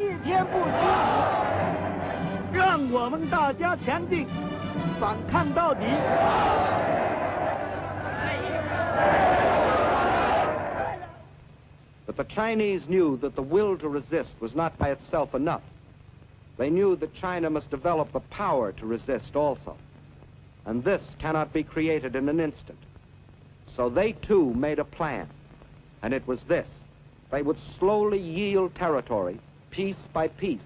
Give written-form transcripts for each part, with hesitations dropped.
一天不息，让我们大家强劲，反抗到底。But the Chinese knew that the will to resist was not by itself enough. They knew that China must develop the power to resist also. And this cannot be created in an instant. So they too made a plan. And it was this. They would slowly yield territory, piece by piece,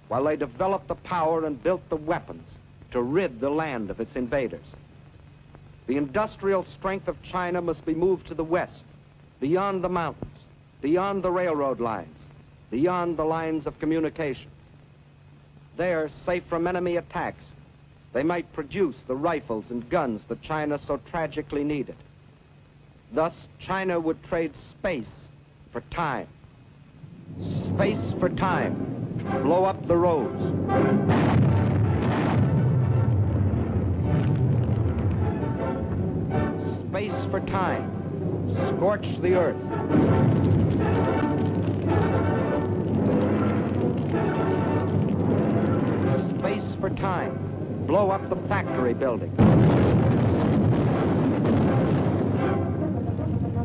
while they developed the power and built the weapons to rid the land of its invaders. The industrial strength of China must be moved to the west, beyond the mountains, beyond the railroad lines, beyond the lines of communication. There, safe from enemy attacks, they might produce the rifles and guns that China so tragically needed. Thus, China would trade space for time. Space for time. Blow up the roads. Space for time. Scorch the earth. Space for time. Blow up the factory buildings.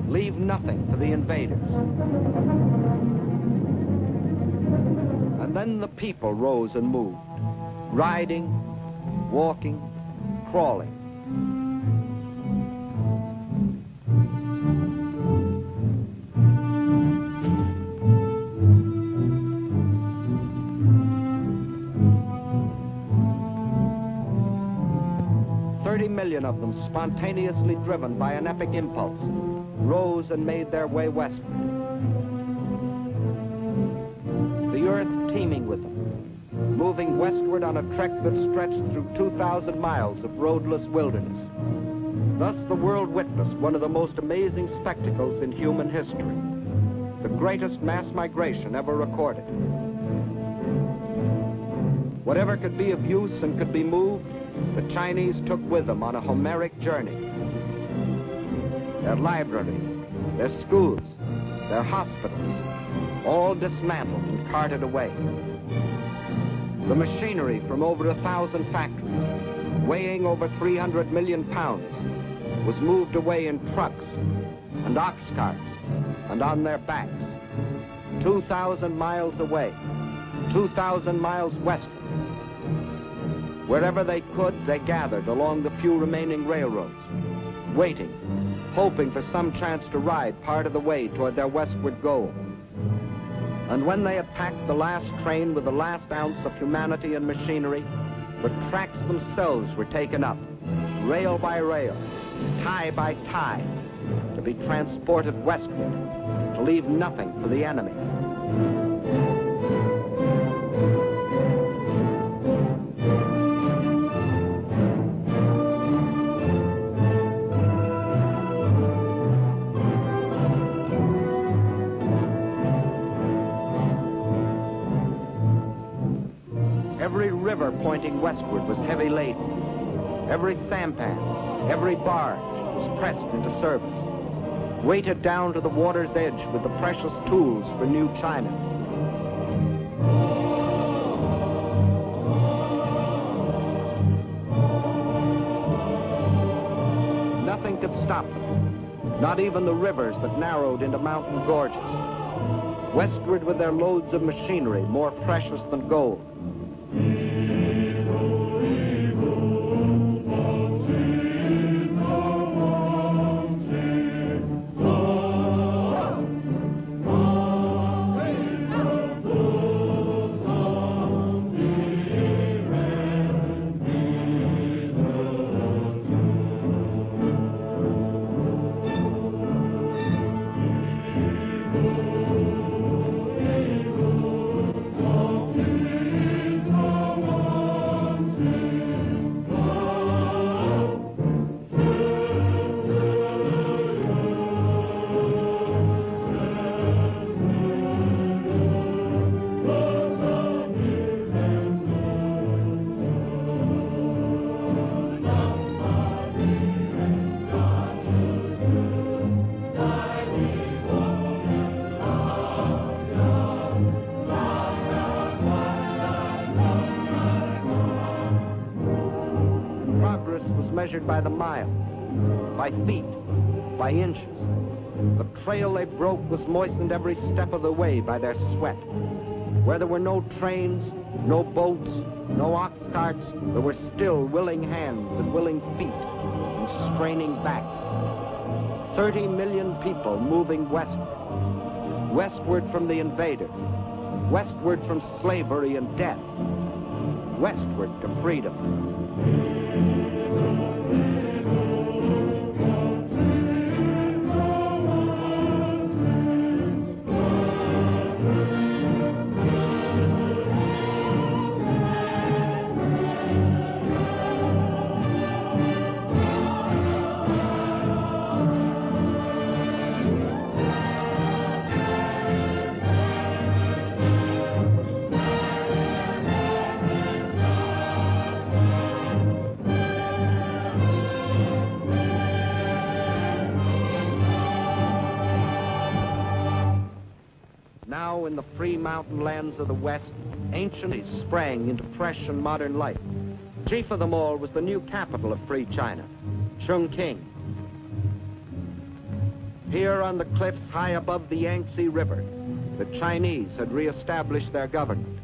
Leave nothing for the invaders. And then the people rose and moved, riding, walking, crawling. Million of them, spontaneously driven by an epic impulse, rose and made their way westward. The earth teeming with them, moving westward on a trek that stretched through 2,000 miles of roadless wilderness. Thus the world witnessed one of the most amazing spectacles in human history, the greatest mass migration ever recorded. Whatever could be of use and could be moved, the Chinese took with them on a Homeric journey. Their libraries, their schools, their hospitals, all dismantled and carted away. The machinery from over 1,000 factories, weighing over 300 million pounds, was moved away in trucks and ox carts and on their backs, 2,000 miles away, 2,000 miles westward. Wherever they could, they gathered along the few remaining railroads, waiting, hoping for some chance to ride part of the way toward their westward goal. And when they had packed the last train with the last ounce of humanity and machinery, the tracks themselves were taken up, rail by rail, tie by tie, to be transported westward, to leave nothing for the enemy. Every river pointing westward was heavy laden. Every sampan, every barge was pressed into service, weighted down to the water's edge with the precious tools for new China. Nothing could stop them, not even the rivers that narrowed into mountain gorges. Westward with their loads of machinery, more precious than gold. measured by the mile, by feet, by inches. The trail they broke was moistened every step of the way by their sweat. Where there were no trains, no boats, no ox carts, there were still willing hands and willing feet and straining backs. 30 million people moving westward. Westward from the invader. Westward from slavery and death. Westward to freedom. Now in the free mountain lands of the West, ancient cities sprang into fresh and modern life. Chief of them all was the new capital of free China, Chungking. Here on the cliffs high above the Yangtze River, the Chinese had reestablished their government.